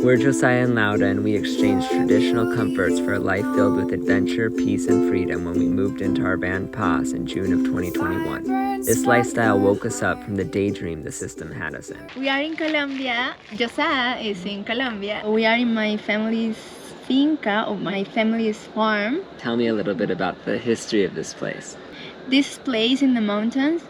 We're Josiah and Lauda, and we exchanged traditional comforts for a life filled with adventure, peace, and freedom when we moved into our van Paz in June of 2021. This lifestyle woke us up from the daydream the system had us in. We are in Colombia. Josiah is in Colombia. We are in my family's finca, or my family's farm. Tell me a little bit about the history of this place. This place in the mountains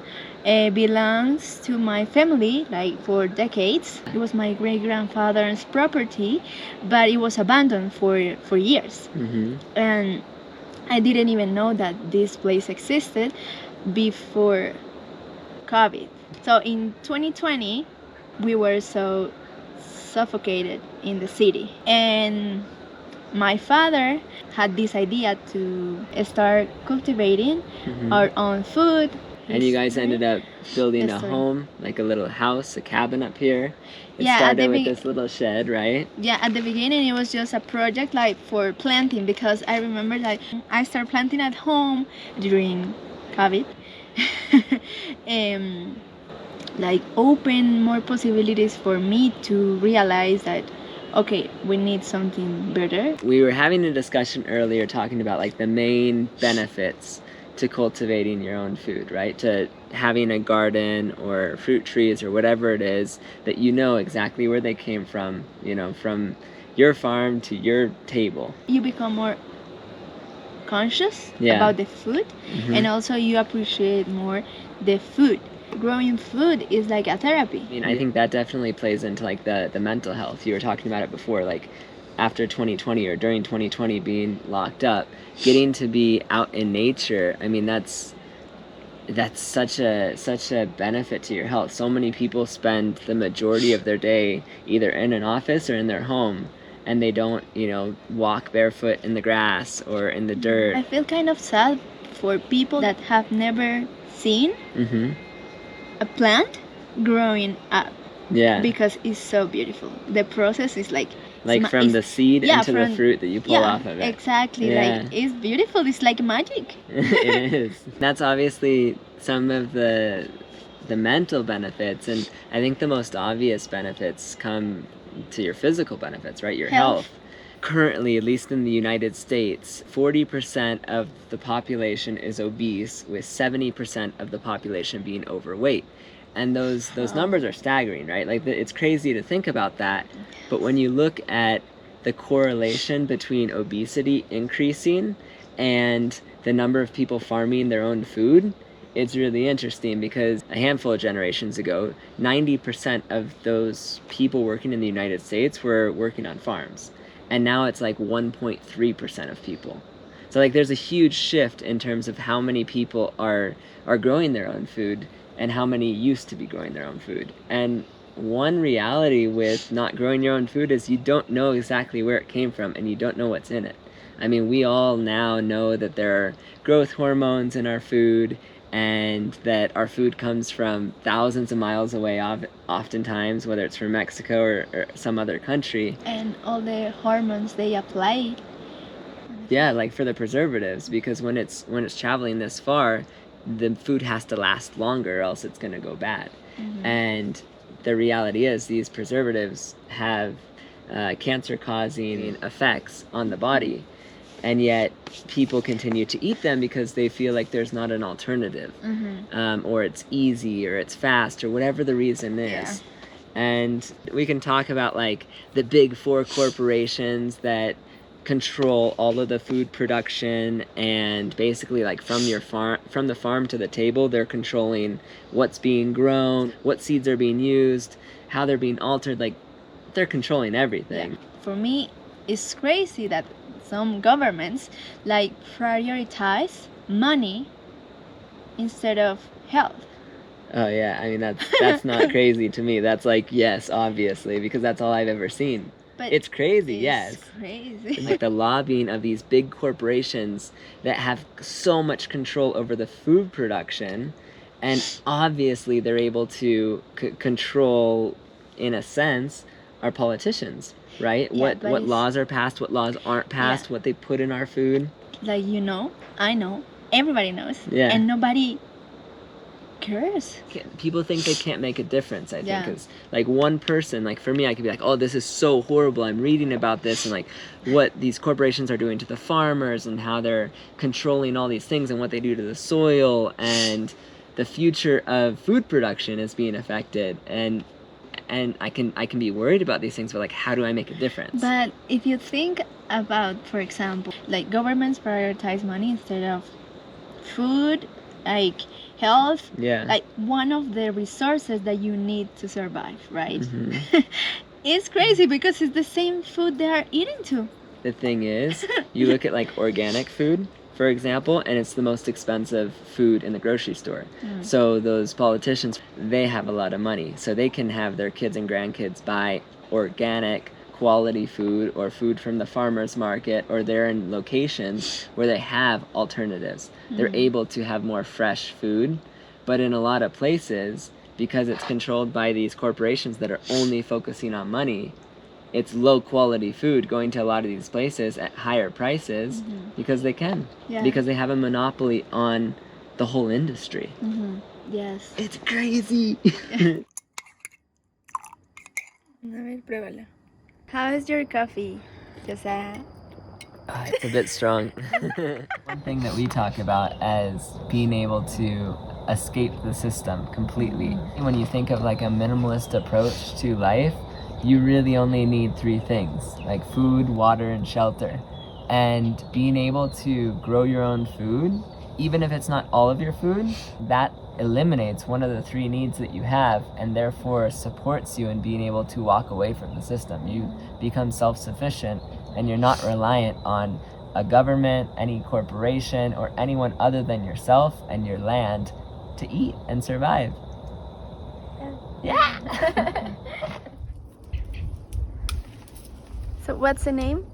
belongs to my family, like for decades. It was my great-grandfather's property, but it was abandoned for years. Mm-hmm. And I didn't even know that this place existed before COVID. So in 2020, we were so suffocated in the city. And my father had this idea to start cultivating our own food. And you guys ended up building a home, like a little house, a cabin up here. It started with this little shed, right? Yeah, at the beginning it was just a project like for planting, because I remember like I started planting at home during COVID. Like open more possibilities for me to realize that, okay, we need something better. We were having a discussion earlier talking about like the main benefits to cultivating your own food, right? To having a garden or fruit trees or whatever it is, that you know exactly where they came from, you know, from your farm to your table. You become more conscious about the food, and also you appreciate more the food. Growing food is like a therapy. I mean, I think that definitely plays into like the mental health. You were talking about it before, like after 2020 or during 2020 being locked up, getting to be out in nature. I mean, that's such a benefit to your health. So many people spend the majority of their day either in an office or in their home, and they don't, you know, walk barefoot in the grass or in the dirt. I feel kind of sad for people that have never seen a plant growing up. Yeah. Because it's so beautiful. The process is like from the seed into the fruit that you pull off of it. Exactly. Yeah. Like it's beautiful. It's like magic. It is. That's obviously some of the mental benefits, and I think the most obvious benefits come to your physical benefits, right? Your health. Currently, at least in the United States, 40% of the population is obese, with 70% of the population being overweight. And those numbers are staggering, right? Like it's crazy to think about that. But when you look at the correlation between obesity increasing and the number of people farming their own food, it's really interesting, because a handful of generations ago, 90% of those people working in the United States were working on farms. And now it's like 1.3% of people. So like there's a huge shift in terms of how many people are growing their own food and how many used to be growing their own food. And one reality with not growing your own food is you don't know exactly where it came from, and you don't know what's in it. I mean, we all now know that there are growth hormones in our food, and that our food comes from thousands of miles away, oftentimes, whether it's from Mexico or some other country. And all the hormones they apply. Yeah, like for the preservatives, because when it's traveling this far, the food has to last longer, or else it's going to go bad. And the reality is these preservatives have cancer-causing effects on the body, and yet people continue to eat them because they feel like there's not an alternative, or it's easy, or it's fast, or whatever the reason is. And we can talk about like the big four corporations that control all of the food production, and basically like from the farm to the table, they're controlling what's being grown, what seeds are being used, how they're being altered. Like they're controlling everything. For me, it's crazy that some governments like prioritize money instead of health. Oh yeah, I mean that's not crazy to me. That's like, yes, obviously, because that's all I've ever seen. But it's crazy, yes. Crazy. Like the lobbying of these big corporations that have so much control over the food production, and obviously they're able to control, in a sense, our politicians, right? Yeah, what laws are passed, what laws aren't passed, what they put in our food. Like, you know, I know, everybody knows, and nobody cares? People think they can't make a difference, I think. Yeah. Because, like, one person, like, for me, I could be like, oh, this is so horrible. I'm reading about this and, like, what these corporations are doing to the farmers and how they're controlling all these things and what they do to the soil, and the future of food production is being affected. And I can be worried about these things, but, like, how do I make a difference? But if you think about, for example, like governments prioritize money instead of food, like health, Yeah. like one of the resources that you need to survive, right? Mm-hmm. It's crazy because it's the same food they are eating too. The thing is, you look at, like, organic food, for example, and it's the most expensive food in the grocery store. So those politicians, they have a lot of money, so they can have their kids and grandkids buy organic quality food or food from the farmer's market, or they're in locations where they have alternatives. They're able to have more fresh food. But in a lot of places, because it's controlled by these corporations that are only focusing on money, it's low quality food going to a lot of these places at higher prices because they can. Yeah. Because they have a monopoly on the whole industry. Yes. It's crazy. A ver, pruébala. How is your coffee, Josiah? It's a bit strong. One thing that we talk about as being able to escape the system completely. When you think of like a minimalist approach to life, you really only need 3 things, like food, water, and shelter. And being able to grow your own food, even if it's not all of your food, that eliminates one of the 3 needs that you have, and therefore supports you in being able to walk away from the system. You become self-sufficient, and you're not reliant on a government, any corporation, or anyone other than yourself and your land to eat and survive. Yeah! So what's the name?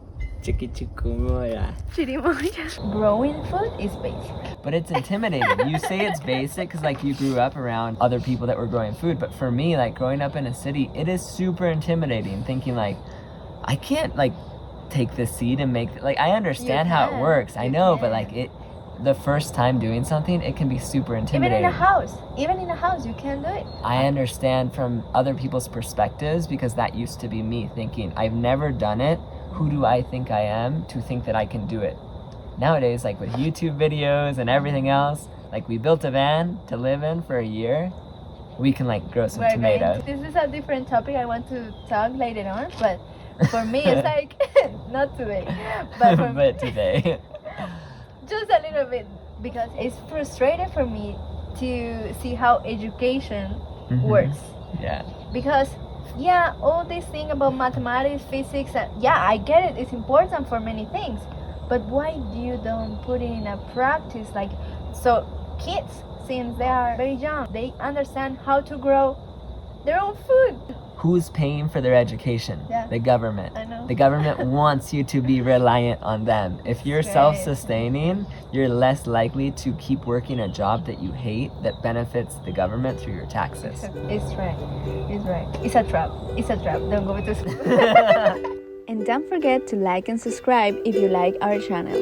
Chiquichucumoya. Chirimoya. Growing food is basic. But it's intimidating. You say it's basic because like you grew up around other people that were growing food, but for me, like growing up in a city, it is super intimidating, thinking like, I can't like take this seed and make, like I understand how it works, I know, but like the first time doing something, it can be super intimidating. Even in a house, you can do it. I understand from other people's perspectives, because that used to be me thinking, I've never done it. Who do I think I am to think that I can do it? Nowadays, like with YouTube videos and everything else, like we built a van to live in for a year. We can like grow some tomatoes. This is a different topic I want to talk later on, but for me it's like, not today, but for but today. Just a little bit, because it's frustrating for me to see how education works. Yeah. Because all this thing about mathematics, physics, I get it, it's important for many things, but why do you don't put it in a practice? Like, so kids, since they are very young, they understand how to grow their own food. Who's paying for their education? Yeah. The government. I know. The government wants you to be reliant on them. If you're self-sustaining, you're less likely to keep working a job that you hate that benefits the government through your taxes. It's right. It's a trap. Don't go to school. And don't forget to like and subscribe if you like our channel.